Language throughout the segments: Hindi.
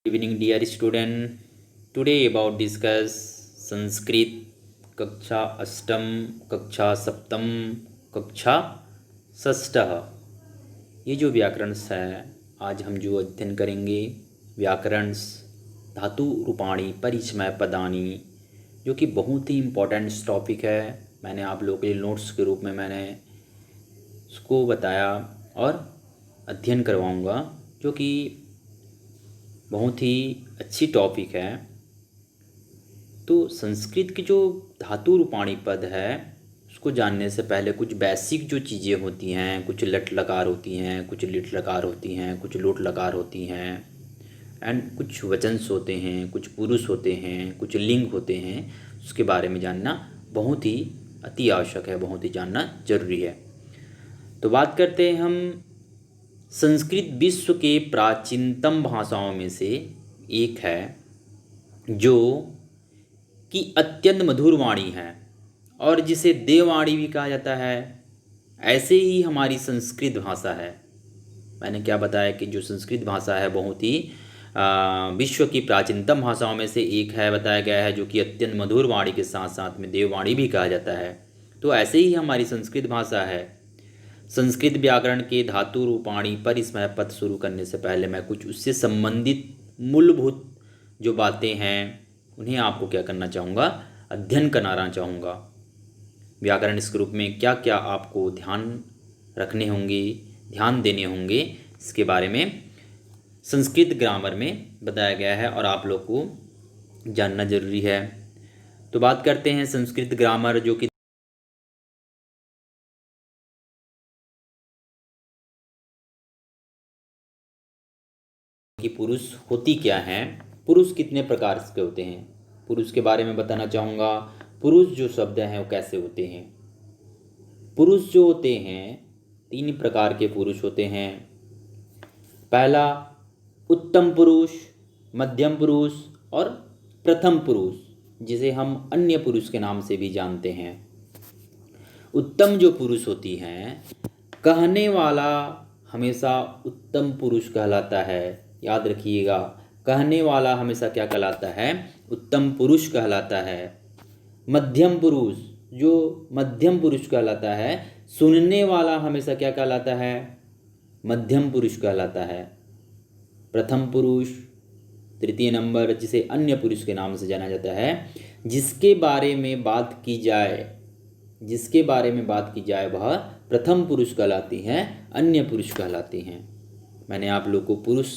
Evening dear student, today about discuss Sanskrit कक्षा अष्टम, कक्षा सप्तम, कक्षा षष्ठः। ये जो व्याकरणस है, आज हम जो अध्ययन करेंगे व्याकरणस धातु रूपाणी परिचय पदानी, जो कि बहुत ही इम्पोर्टेंट टॉपिक है। मैंने आप लोगों के लिए नोट्स के रूप में मैंने उसको बताया और अध्ययन करवाऊंगा, जो कि बहुत ही अच्छी टॉपिक है। तो संस्कृत की जो धातु रूपाणी पद है, उसको जानने से पहले कुछ बेसिक जो चीज़ें होती हैं, कुछ लट लकार होती हैं, कुछ लिट लकार होती हैं, कुछ लोट लकार होती हैं, एंड कुछ वचंस होते हैं, कुछ पुरुष होते हैं, कुछ लिंग होते हैं, उसके बारे में जानना बहुत ही अति आवश्यक है, बहुत ही जानना जरूरी है। तो बात करते हैं हम। संस्कृत विश्व के प्राचीनतम भाषाओं में से एक है, जो कि अत्यंत मधुर वाणी है और जिसे देववाणी भी कहा जाता है। ऐसे ही हमारी संस्कृत भाषा है। मैंने क्या बताया कि जो संस्कृत भाषा है बहुत ही विश्व की प्राचीनतम भाषाओं में से एक है, बताया गया है, जो कि अत्यंत मधुर वाणी के साथ साथ में देववाणी भी कहा जाता है। तो ऐसे ही हमारी संस्कृत भाषा है। संस्कृत व्याकरण के धातु रूपाणी पर इसमें पद शुरू करने से पहले मैं कुछ उससे संबंधित मूलभूत जो बातें हैं उन्हें आपको क्या करना चाहूँगा, अध्ययन कराना चाहूँगा। व्याकरण इस ग्रुप में क्या क्या आपको ध्यान रखने होंगे, ध्यान देने होंगे, इसके बारे में संस्कृत ग्रामर में बताया गया है और आप लोग को जानना जरूरी है। तो बात करते हैं संस्कृत ग्रामर, जो कि पुरुष होती क्या हैं, पुरुष कितने प्रकार के होते हैं, पुरुष के बारे में बताना चाहूँगा। पुरुष जो शब्द हैं वो कैसे होते हैं। पुरुष जो होते हैं, 3 प्रकार के पुरुष होते हैं। पहला उत्तम पुरुष, मध्यम पुरुष और प्रथम पुरुष, जिसे हम अन्य पुरुष के नाम से भी जानते हैं। उत्तम जो पुरुष होती हैं, कहने वाला हमेशा उत्तम पुरुष कहलाता है। याद रखिएगा, कहने वाला हमेशा क्या कहलाता है, उत्तम पुरुष कहलाता है। मध्यम पुरुष जो मध्यम पुरुष कहलाता है, सुनने वाला हमेशा क्या कहलाता है, मध्यम पुरुष कहलाता है। प्रथम पुरुष, तृतीय नंबर, जिसे अन्य पुरुष के नाम से जाना जाता है, जिसके बारे में बात की जाए वह प्रथम पुरुष कहलाती हैं, अन्य पुरुष कहलाती हैं। मैंने आप लोग को पुरुष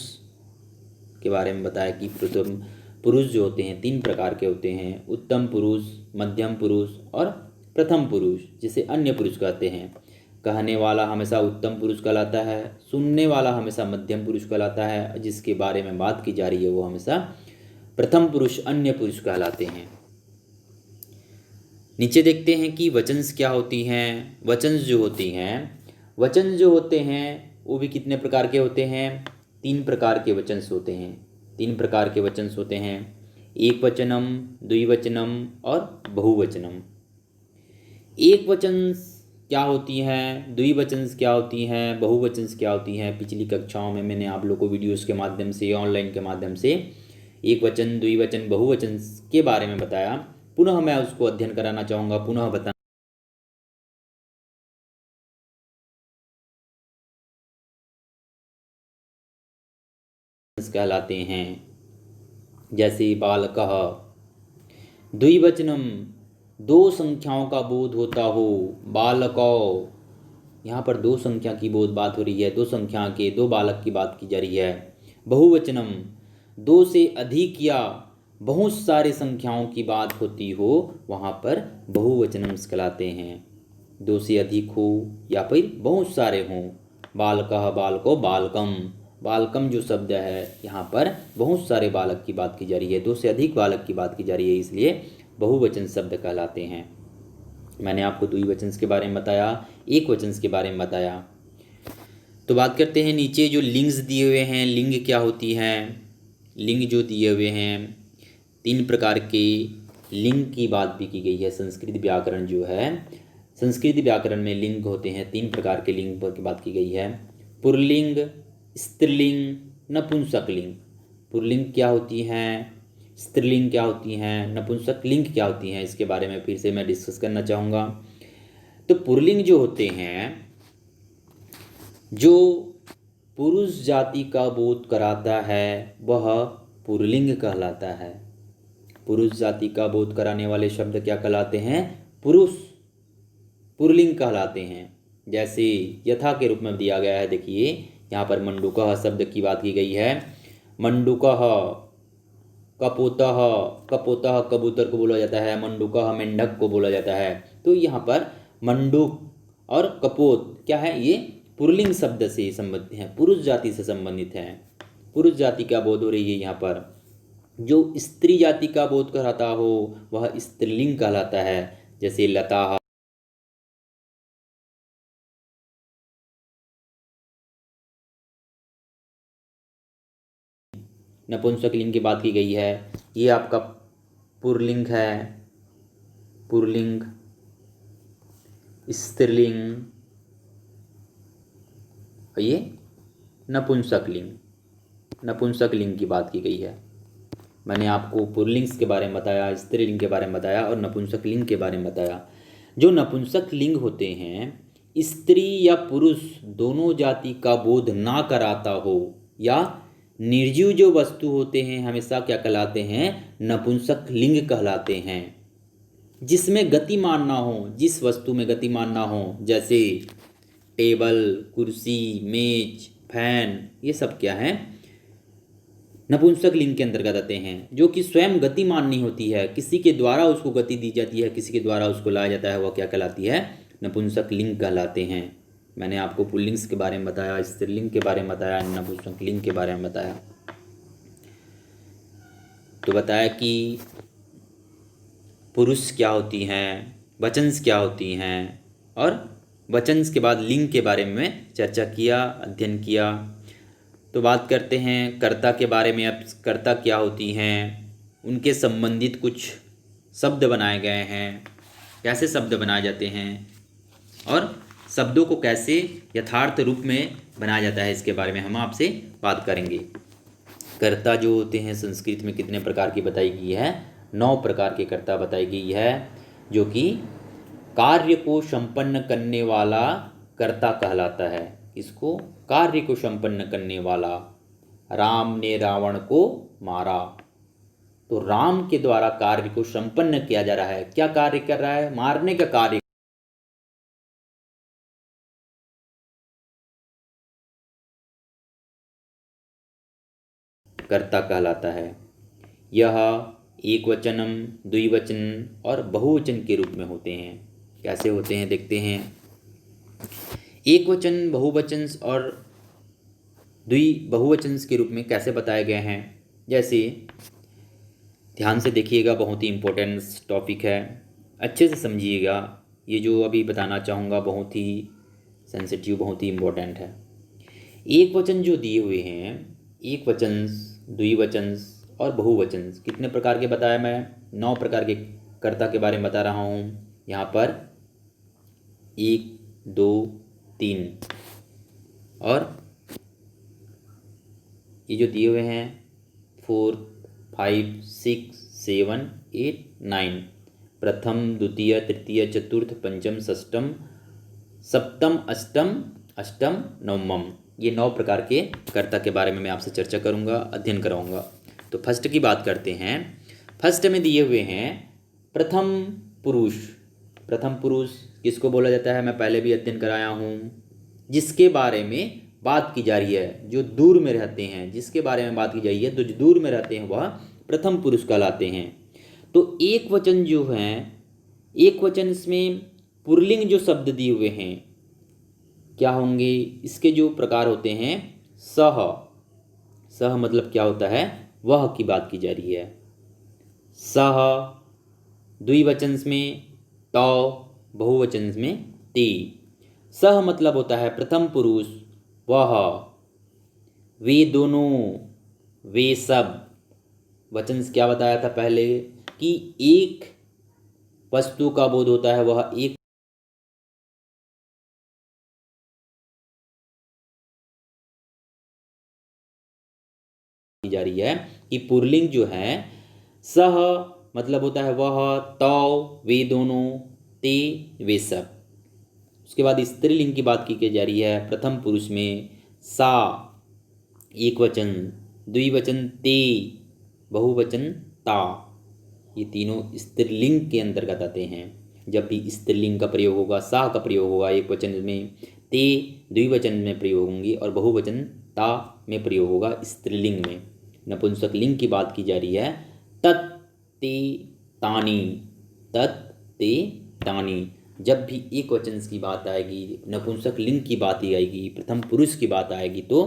के बारे में बताया कि प्रथम पुरुष जो होते हैं 3 प्रकार के होते हैं, उत्तम पुरुष, मध्यम पुरुष और प्रथम पुरुष, जिसे अन्य पुरुष कहते हैं। कहने वाला हमेशा उत्तम पुरुष कहलाता है, सुनने वाला हमेशा मध्यम पुरुष कहलाता है, जिसके बारे में बात की जा रही है वो हमेशा प्रथम पुरुष, अन्य पुरुष कहलाते हैं। नीचे देखते हैं कि वचंस क्या होती हैं। वचंस जो होते हैं वो भी कितने प्रकार के होते हैं, 3 प्रकार के वचंस होते हैं। 3 प्रकार के वचंस होते हैं, एक वचनम, द्विवचनम और बहुवचनम। एक वचंस क्या होती हैं, द्विवचंस क्या होती हैं, बहुवचंस क्या होती हैं, पिछली कक्षाओं में मैंने आप लोगों को वीडियोस के माध्यम से, ऑनलाइन के माध्यम से एक वचन, द्विवचन, बहुवचन के बारे में बताया। पुनः मैं उसको अध्ययन कराना चाहूँगा, पुनः बताना कहलाते हैं। जैसे बालकः, द्विवचनम, 2 संख्याओं का बोध होता हो, बालको, यहाँ पर 2 संख्या की बात हो रही है, 2 संख्या के 2 बालक की बात की जा रही है। बहुवचनम, 2 से अधिक या बहुत सारे संख्याओं की बात होती हो, वहाँ पर बहुवचनम कहलाते हैं। 2 से अधिक हो या फिर बहुत सारे हों। बालकः, बालको, बालकम, बालकम जो शब्द है यहाँ पर बहुत सारे बालक की बात की जा रही है, 2 से अधिक बालक की बात की जा रही है, इसलिए बहुवचन शब्द कहलाते हैं। मैंने आपको द्विवचन के बारे में बताया, एक वचन के बारे में बताया। तो बात करते हैं नीचे जो लिंग्स दिए हुए हैं, लिंग क्या होती हैं। लिंग जो दिए हुए हैं, 3 प्रकार के लिंग की बात भी की गई है। संस्कृत व्याकरण जो है, संस्कृत व्याकरण में लिंग होते हैं, 3 प्रकार के लिंग की बात की गई है। पुल्लिंग, स्त्रीलिंग, नपुंसकलिंग। पुल्लिंग क्या होती हैं, स्त्रीलिंग क्या होती हैं, नपुंसक लिंग क्या होती हैं, इसके बारे में फिर से मैं डिस्कस करना चाहूँगा। तो पुल्लिंग जो होते हैं, जो पुरुष जाति का बोध कराता है वह पुल्लिंग कहलाता है। पुरुष जाति का बोध कराने वाले शब्द क्या कहलाते हैं, पुरुष, पुल्लिंग कहलाते हैं। जैसे यथा के रूप में दिया गया है, देखिए यहाँ पर मंडूकः शब्द की बात की गई है। मंडूकः, कपोतः, कपोतः कबूतर को बोला जाता है, मंडूकः मेंढक को बोला जाता है। तो यहाँ पर मंडूक और कपोत क्या है, ये पुल्लिंग शब्द से संबंधित हैं, पुरुष जाति से संबंधित हैं। पुरुष जाति का बोध हो रही है यहाँ पर। जो स्त्री जाति का बोध कराता हो वह स्त्रीलिंग कहलाता है। जैसे लता, नपुंसक लिंग की बात की गई है, ये आपका पुल्लिंग है, पुल्लिंग, स्त्रीलिंग, ये नपुंसक लिंग, नपुंसक लिंग की बात की गई है। मैंने आपको पुल्लिंग्स के बारे में बताया, स्त्रीलिंग के बारे में बताया और नपुंसक लिंग के बारे में बताया। जो नपुंसक लिंग होते हैं, स्त्री या पुरुष दोनों जाति का बोध ना कराता हो या निर्जीव जो वस्तु होते हैं हमेशा क्या कहलाते हैं, नपुंसक लिंग कहलाते हैं। जिसमें गतिमान ना हो, जिस वस्तु में गतिमान ना हो, जैसे टेबल, कुर्सी, मेज, फैन, ये सब क्या है, नपुंसक लिंग के अंतर्गत आते हैं। जो कि स्वयं गतिमान नहीं होती है, किसी के द्वारा उसको गति दी जाती है, किसी के द्वारा उसको लाया जाता है, वह क्या कहलाती है, नपुंसक लिंग कहलाते हैं। मैंने आपको पुल्लिंग्स के बारे में बताया, स्त्रीलिंग के बारे में बताया, नपुंसक लिंग के बारे में बताया। तो बताया कि पुरुष क्या होती हैं, वचंस क्या होती हैं, और वचंस के बाद लिंग के बारे में चर्चा किया, अध्ययन किया। तो बात करते हैं कर्ता के बारे में। अब कर्ता क्या होती हैं, उनके संबंधित कुछ शब्द बनाए गए हैं, कैसे शब्द बनाए जाते हैं और शब्दों को कैसे यथार्थ रूप में बनाया जाता है, इसके बारे में हम आपसे बात करेंगे। कर्ता जो होते हैं संस्कृत में कितने प्रकार की बताई गई है, 9 प्रकार के कर्ता बताई गई है, जो कि कार्य को संपन्न करने वाला कर्ता कहलाता है। इसको कार्य को संपन्न करने वाला। राम ने रावण को मारा, तो राम के द्वारा कार्य को संपन्न किया जा रहा है। क्या कार्य कर रहा है, मारने का कार्य कर्ता कहलाता है। यह एक वचनम, द्विवचन और बहुवचन के रूप में होते हैं। कैसे होते हैं देखते हैं। एक वचन, बहुवचन और बहुवचन के रूप में कैसे बताए गए हैं, जैसे ध्यान से देखिएगा, बहुत ही इम्पोर्टेंट टॉपिक है, अच्छे से समझिएगा। ये जो अभी बताना चाहूँगा बहुत ही सेंसिटिव, बहुत ही इम्पोर्टेंट है। एक वचन जो दिए हुए हैं, एक वचन, द्विवचन और बहुवचन, कितने प्रकार के बताया, मैं 9 प्रकार के कर्ता के बारे में बता रहा हूँ। यहाँ पर 1, 2, 3 और ये जो दिए हुए हैं 4, 5, 6, 7, 8, 9, प्रथम, द्वितीय, तृतीय, चतुर्थ, पंचम, षष्ठम, सप्तम, अष्टम, अष्टम, नवमम, ये 9 प्रकार के कर्ता के बारे में मैं आपसे चर्चा करूंगा, अध्ययन कराऊंगा। तो फर्स्ट की बात करते हैं। फर्स्ट में दिए हुए हैं प्रथम पुरुष। प्रथम पुरुष किसको बोला जाता है, मैं पहले भी अध्ययन कराया हूँ। जिसके बारे में बात की जा रही है, जो दूर में रहते हैं, जिसके बारे में बात की जा रही है, तो जो दूर में रहते हैं वह प्रथम पुरुष कहलाते हैं। तो एक वचन जो है, एक वचन इसमें पुल्लिंग जो शब्द दिए हुए हैं क्या होंगे, इसके जो प्रकार होते हैं, सह, सह मतलब क्या होता है, वह की बात की जा रही है। सह द्विवचन में तौ, बहुवचन में ते। सह मतलब होता है प्रथम पुरुष, वह, वे दोनों, वे सब। वचन क्या बताया था पहले कि एक वस्तु का बोध होता है, वह एक की जा रही रही है कि पुल्लिंग जो है सह मतलब होता है वह, तौ वे दोनों, ते वे सब। उसके बाद स्त्रीलिंग की बात की जा रही है प्रथम पुरुष में सा एक वचन, द्विवचन ते, बहुवचन ता, ये तीनों स्त्रीलिंग के अंतर्गत आते हैं। जब भी स्त्रीलिंग का प्रयोग होगा, सा का प्रयोग होगा एक वचन में, ते द्विवचन में प्रयोग होंगी और बहुवचन ता में प्रयोग होगा स्त्रीलिंग में। नपुंसक लिंग की बात की जा रही है तत् ते तानी, तत् ते तानी। जब भी एक वचन की बात आएगी, नपुंसक लिंग की बात ही आएगी, प्रथम पुरुष की बात आएगी तो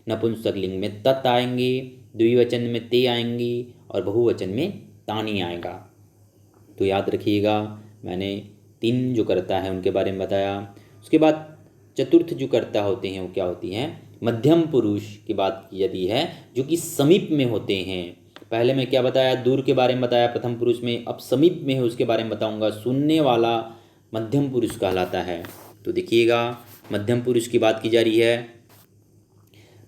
नपुंसक लिंग में तत् आएंगे, द्विवचन में ते आएंगी और बहुवचन में तानी आएगा। तो याद रखिएगा, मैंने तीन जो कर्ता है उनके बारे में बताया। उसके बाद चतुर्थ जो कर्ता होते हैं वो क्या होती हैं? मध्यम पुरुष की बात की जाती है जो कि समीप में होते हैं। पहले मैं क्या बताया? दूर के बारे में बताया प्रथम पुरुष में, अब समीप में है उसके बारे में बताऊंगा। सुनने वाला मध्यम पुरुष कहलाता है। तो देखिएगा, मध्यम पुरुष की बात की जा रही है।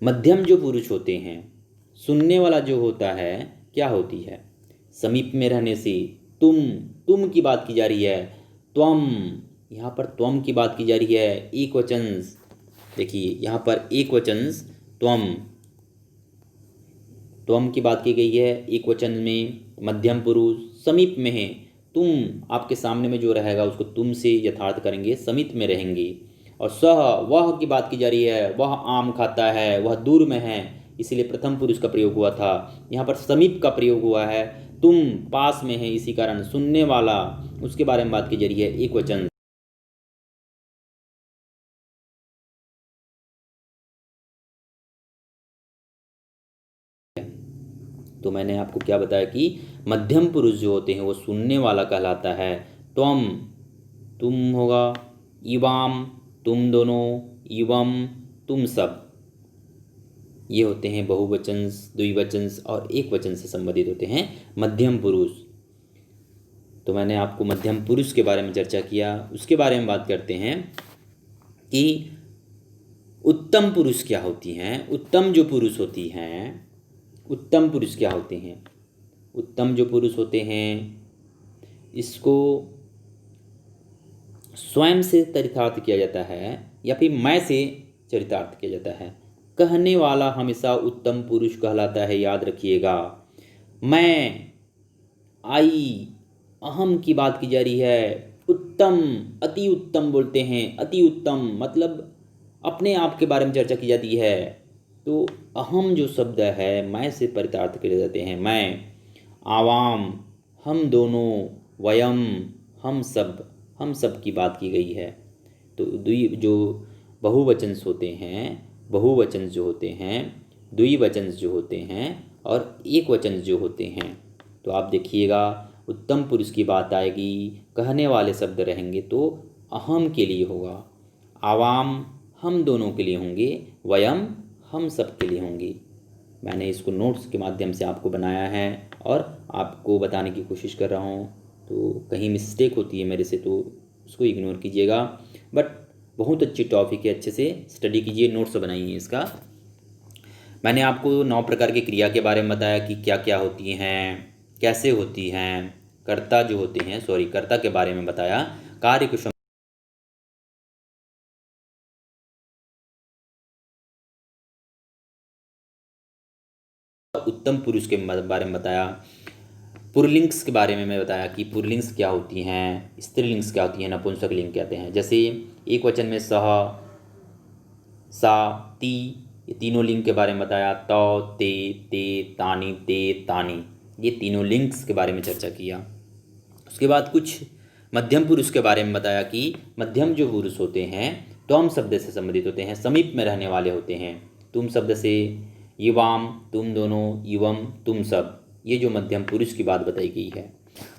मध्यम जो पुरुष होते हैं, सुनने वाला जो होता है क्या होती है? समीप में रहने से तुम की बात की जा रही है। त्वम, यहाँ पर त्वम की बात की जा रही है, एक वचन। देखिए यहाँ पर एक वचन त्वम की बात की गई है एक वचन में, मध्यम पुरुष समीप में है। तुम आपके सामने में जो रहेगा उसको तुम से यथार्थ करेंगे, समीप में रहेंगे। और सह वह की बात की जा रही है, वह आम खाता है, वह दूर में है, इसीलिए प्रथम पुरुष का प्रयोग हुआ था। यहाँ पर समीप का प्रयोग हुआ है, तुम पास में है, इसी कारण सुनने वाला उसके बारे में बात की जा रही है एक वचन। तो मैंने आपको क्या बताया कि मध्यम पुरुष जो होते हैं वो सुनने वाला कहलाता है। त्वम तुम होगा, इवाम तुम दोनों, इवम तुम सब, ये होते हैं बहुवचन, द्विवचन और एक वचन से संबंधित होते हैं मध्यम पुरुष। तो मैंने आपको मध्यम पुरुष के बारे में चर्चा किया। उसके बारे में बात करते हैं कि उत्तम पुरुष क्या होती हैं। उत्तम जो पुरुष होती हैं, उत्तम पुरुष क्या होते हैं? उत्तम जो पुरुष होते हैं इसको स्वयं से चरितार्थ किया जाता है या फिर मैं से चरितार्थ किया जाता है। कहने वाला हमेशा उत्तम पुरुष कहलाता है, याद रखिएगा। मैं, आई, अहम की बात की जा रही है। उत्तम, अति उत्तम बोलते हैं, अति उत्तम मतलब अपने आप के बारे में चर्चा की जाती है। तो अहम जो शब्द है मैं से परितार्थ किए जाते हैं। मैं, आवाम हम दोनों, वयम हम सब की बात की गई है। तो जो बहुवचन होते हैं, बहुवचन जो होते हैं, द्विवचन जो होते हैं और एक वचन जो होते हैं, तो आप देखिएगा उत्तम पुरुष की बात आएगी, कहने वाले शब्द रहेंगे तो अहम के लिए होगा, आवाम हम दोनों के लिए होंगे, वयम हम सब के लिए होंगी। मैंने इसको नोट्स के माध्यम से आपको बनाया है और आपको बताने की कोशिश कर रहा हूँ। तो कहीं मिस्टेक होती है मेरे से तो उसको इग्नोर कीजिएगा, बट बहुत अच्छी टॉपिक है, अच्छे से स्टडी कीजिए, नोट्स बनाइए इसका। मैंने आपको 9 प्रकार की क्रिया के बारे में बताया कि क्या क्या होती हैं, कैसे होती हैं। कर्ता जो होते हैं, कर्ता के बारे में बताया। कार्य कुशल उत्तम पुरुष के बारे में बताया। पुरलिंग्स के बारे में मैं बताया कि पुरलिंग्स क्या होती हैं, स्त्रीलिंग्स क्या होती हैं, नपुंसक लिंग कहते हैं। जैसे एक वचन में सह, सा, ती, ये तीनों लिंग के बारे में बताया। तौ, ते, तानी, ते, तानी, ये तीनों लिंग्स के बारे में चर्चा किया। उसके बाद कुछ मध्यम पुरुष के बारे में बताया कि मध्यम जो पुरुष होते हैं त्वम शब्द से संबंधित होते हैं, समीप में रहने वाले होते हैं। तुम शब्द से युवाम तुम दोनों, युवम तुम सब, ये जो मध्यम पुरुष की बात बताई गई है।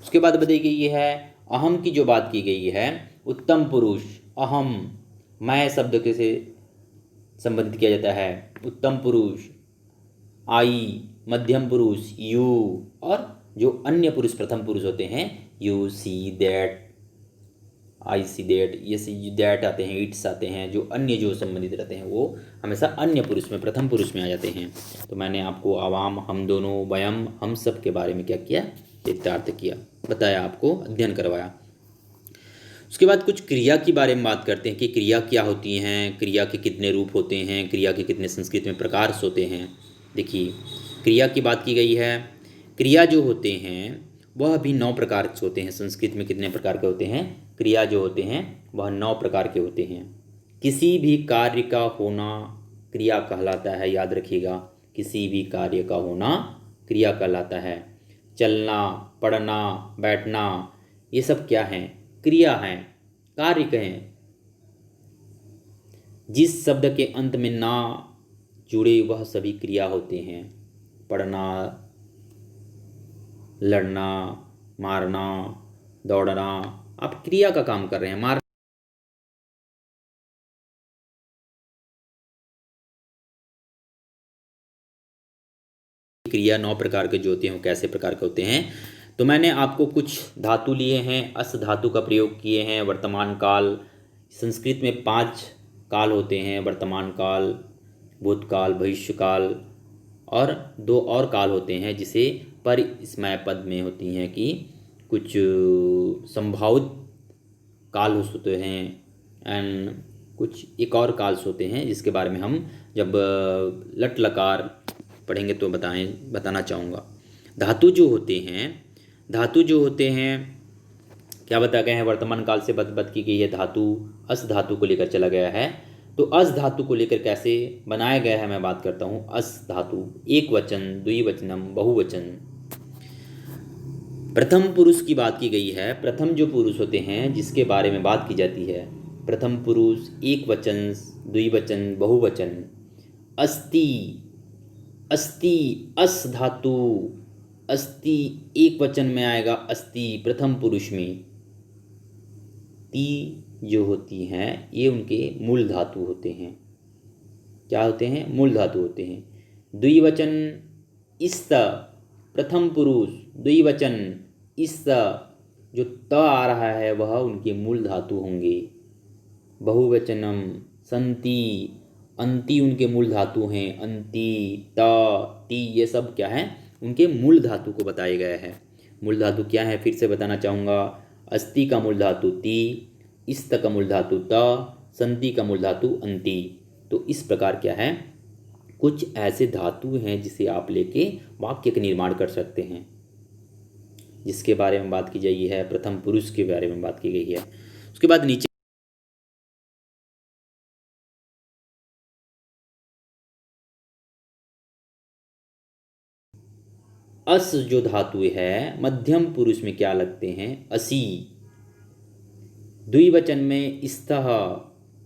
उसके बाद बताई गई है अहम की जो बात की गई है। उत्तम पुरुष अहम, मैं शब्द के से संबंधित किया जाता है। उत्तम पुरुष आई, मध्यम पुरुष यू, और जो अन्य पुरुष प्रथम पुरुष होते हैं you, see, that I see that, ये सी दैट आते हैं, इट्स आते हैं, जो अन्य जो संबंधित रहते हैं वो हमेशा अन्य पुरुष में, प्रथम पुरुष में आ जाते हैं। तो मैंने आपको आवाम, हम दोनों, वयम, हम सब के बारे में क्या किया, चित्रार्थ किया, बताया, आपको अध्ययन करवाया। उसके बाद कुछ क्रिया के बारे में बात करते हैं कि क्रिया क्या होती हैं, क्रिया के कितने रूप होते हैं, क्रिया के कितने संस्कृत में प्रकार होते हैं। देखिए, क्रिया की बात की गई है। क्रिया जो होते हैं वह भी 9 प्रकार के होते हैं। संस्कृत में कितने प्रकार के होते हैं? क्रिया जो होते हैं वह 9 प्रकार के होते हैं। किसी भी कार्य का होना क्रिया कहलाता है, याद रखिएगा, किसी भी कार्य का होना क्रिया कहलाता है। चलना, पढ़ना, बैठना, ये सब क्या हैं? क्रिया हैं, कार्य कहें। जिस शब्द के अंत में ना जुड़े वह सभी क्रिया होते हैं। पढ़ना, लड़ना, मारना, दौड़ना, आप क्रिया का काम कर रहे हैं। मार क्रिया 9 प्रकार के जो होते हैं वो कैसे प्रकार के होते हैं? तो मैंने आपको कुछ धातु लिए हैं, अस धातु का प्रयोग किए हैं। वर्तमान काल, संस्कृत में 5 काल होते हैं, वर्तमान काल, भूतकाल, भविष्यकाल, और 2 और काल होते हैं जिसे परिस्मय पद में होती हैं कि कुछ संभावित काल होते हैं, एंड कुछ एक और काल होते हैं जिसके बारे में हम जब लट लकार पढ़ेंगे तो बताना चाहूँगा। धातु जो होते हैं, धातु जो होते हैं क्या बताया गया है? वर्तमान काल से बात की गई है। धातु अस धातु को लेकर चला गया है। तो अस धातु को लेकर कैसे बनाया गया है मैं बात करता हूँ। अस धातु, एक वचन, द्विवचनम, बहुवचन। प्रथम पुरुष की बात की गई है। प्रथम जो पुरुष होते हैं जिसके बारे में बात की जाती है, प्रथम पुरुष, एक वचन, द्विवचन, बहुवचन। अस्ति, अस्ति, अस धातु, अस्ति एक वचन में आएगा, अस्ति प्रथम पुरुष में। ती जो होती हैं ये उनके मूल धातु होते हैं। क्या होते हैं? मूल धातु होते हैं। द्विवचन इस्त, प्रथम पुरुष, द्विवचन इस्त, जो त आ रहा है वह उनके मूल धातु होंगे। बहुवचनम संति, अंति उनके मूल धातु हैं। अंति, त, ती, ये सब क्या है? उनके मूल धातु को बताया गया है। मूल धातु क्या है फिर से बताना चाहूँगा। अस्ति का मूल धातु ती, इस्त का मूल धातु त, संति का मूल धातु अंति। तो इस प्रकार क्या है, कुछ ऐसे धातु हैं जिसे आप लेके वाक्य का निर्माण कर सकते हैं, जिसके बारे में बात की गई है। प्रथम पुरुष के बारे में बात की गई है। उसके बाद नीचे अस जो धातु है मध्यम पुरुष में क्या लगते हैं? असी। द्विवचन में इस्तः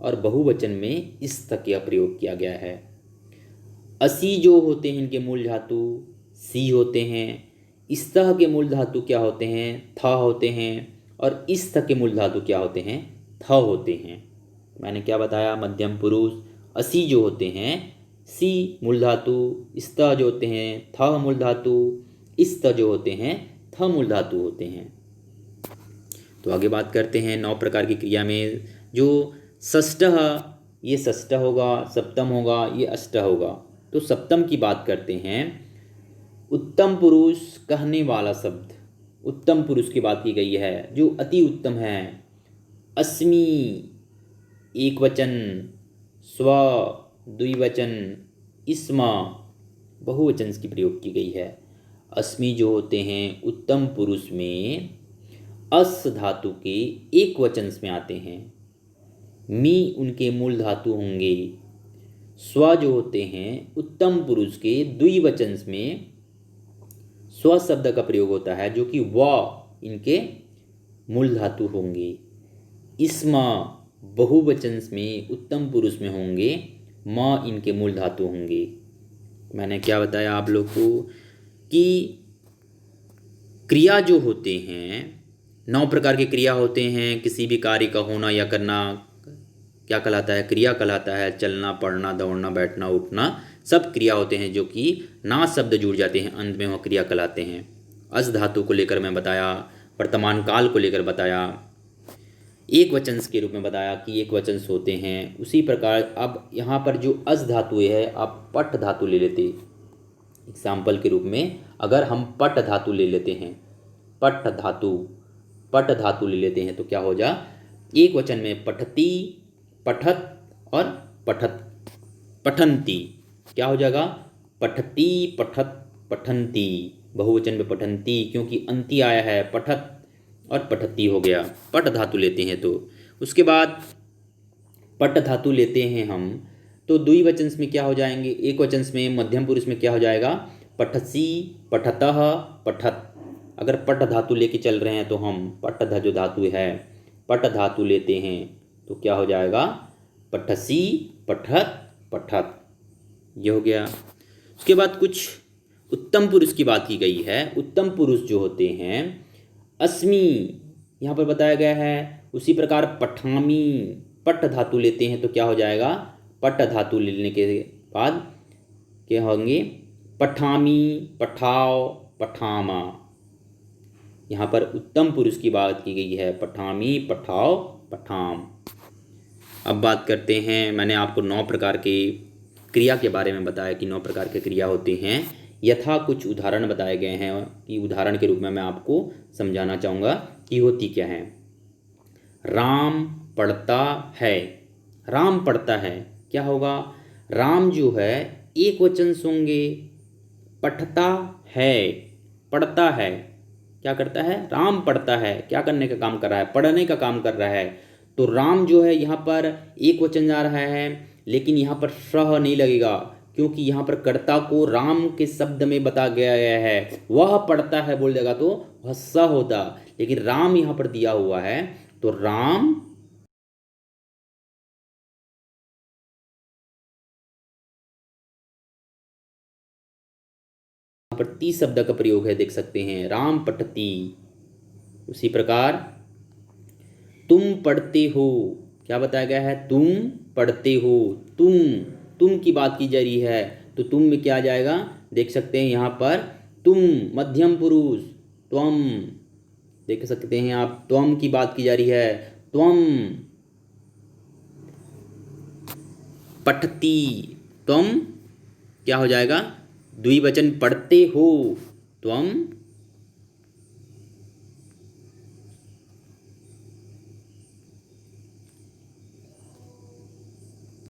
और बहुवचन में इस्त का प्रयोग किया गया है। असी जो होते हैं इनके मूल धातु सी होते हैं। इस्तः के मूल धातु क्या होते हैं? थ होते हैं। और इस्त के मूल धातु क्या होते हैं? थ होते हैं। मैंने क्या बताया? मध्यम पुरुष असी जो होते हैं सी मूल धातु, इस्तः जो होते हैं थ मूल धातु, इस्त जो होते हैं थ मूल धातु होते हैं। तो आगे बात करते हैं 9 प्रकार की क्रिया में। जो षष्ठः, ये षष्ठ होगा, सप्तम होगा, ये अष्ट होगा। तो सप्तम की बात करते हैं। उत्तम पुरुष कहने वाला शब्द, उत्तम पुरुष की बात की गई है जो अति उत्तम है। अस्मि एक वचन, स्व द्विवचन, इस्म बहुवचन की प्रयोग की गई है। अस्मि जो होते हैं उत्तम पुरुष में अस धातु के एक वचन में आते हैं। मी उनके मूल धातु होंगे। स्व जो होते हैं उत्तम पुरुष के द्विवचन में स्व शब्द का प्रयोग होता है जो कि व इनके मूल धातु होंगे। इस्म बहुवचन में उत्तम पुरुष में होंगे, म इनके मूल धातु होंगे। मैंने क्या बताया आप लोग को कि क्रिया जो होते हैं 9 प्रकार की क्रिया होते हैं। किसी भी कार्य का होना या करना क्या कहलाता है? क्रिया कहलाता है। चलना, पढ़ना, दौड़ना, बैठना, उठना सब क्रिया होते हैं जो कि ना शब्द जुड़ जाते हैं अंत में, वह क्रिया कहलाते हैं। अस धातु को लेकर मैं बताया, वर्तमान काल को लेकर बताया। एक वचन के रूप में बताया कि एक वचन होते हैं। उसी प्रकार अब यहाँ पर जो अस धातु है, आप पट धातु ले लेते एग्जाम्पल के रूप में। अगर हम पट धातु ले लेते हैं, पट धातु, पट धातु ले लेते हैं तो क्या हो जा, एक वचन में पठती, पठत और पठत, पठंती, क्या हो जाएगा, पठती, पठत, पठंती। बहुवचन में पठंती, क्योंकि अंती आया है, पठत और पठती हो गया, पट धातु लेते हैं तो। उसके बाद पट धातु लेते हैं हम तो द्विवचन में क्या हो जाएंगे, एक वचन में मध्यम पुरुष में क्या हो जाएगा, पठसी, पठतः, पठत। अगर पट धातु लेके चल रहे हैं तो हम पट जो धातु है, पट धातु लेते हैं तो क्या हो जाएगा, पठसी, पठत, पठत, ये हो गया। उसके बाद कुछ उत्तम पुरुष की बात की गई है। उत्तम पुरुष जो होते हैं, अस्मि यहाँ पर बताया गया है। उसी प्रकार पठामी, पट धातु लेते हैं तो क्या हो जाएगा, पट धातु लेने के बाद क्या होंगे, पठामी, पठाओ, पठामा। यहाँ पर उत्तम पुरुष की बात की गई है, पठामी, पठाओ, पठाम। अब बात करते हैं, मैंने आपको 9 प्रकार के क्रिया के बारे में बताया कि 9 प्रकार के क्रिया होते हैं। यथा कुछ उदाहरण बताए गए हैं कि उदाहरण के रूप में मैं आपको समझाना चाहूँगा कि होती क्या है। राम पढ़ता है, राम पढ़ता है, क्या होगा, राम जो है एक वचन होंगे, पढ़ता है, पढ़ता है, क्या करता है, राम पढ़ता है, क्या करने का काम कर रहा है, पढ़ने का काम कर रहा है। तो राम जो है यहाँ पर एक वचन जा रहा है, लेकिन यहाँ पर सह नहीं लगेगा, क्योंकि यहाँ पर कर्ता को राम के शब्द में बता गया है। वह पढ़ता है बोल देगा तो वह स होता, लेकिन राम यहाँ पर दिया हुआ है तो राम, यहाँ पर ती शब्द का प्रयोग है, देख सकते हैं, राम पठती। उसी प्रकार तुम पढ़ते हो, क्या बताया गया है, तुम पढ़ते हो, तुम की बात की जा रही है तो तुम में क्या आ जाएगा, देख सकते हैं यहाँ पर तुम, मध्यम पुरुष, त्वम, देख सकते हैं आप, त्वम की बात की जा रही है, त्वम पठती, त्वम क्या हो जाएगा, द्विवचन पढ़ते हो, त्वम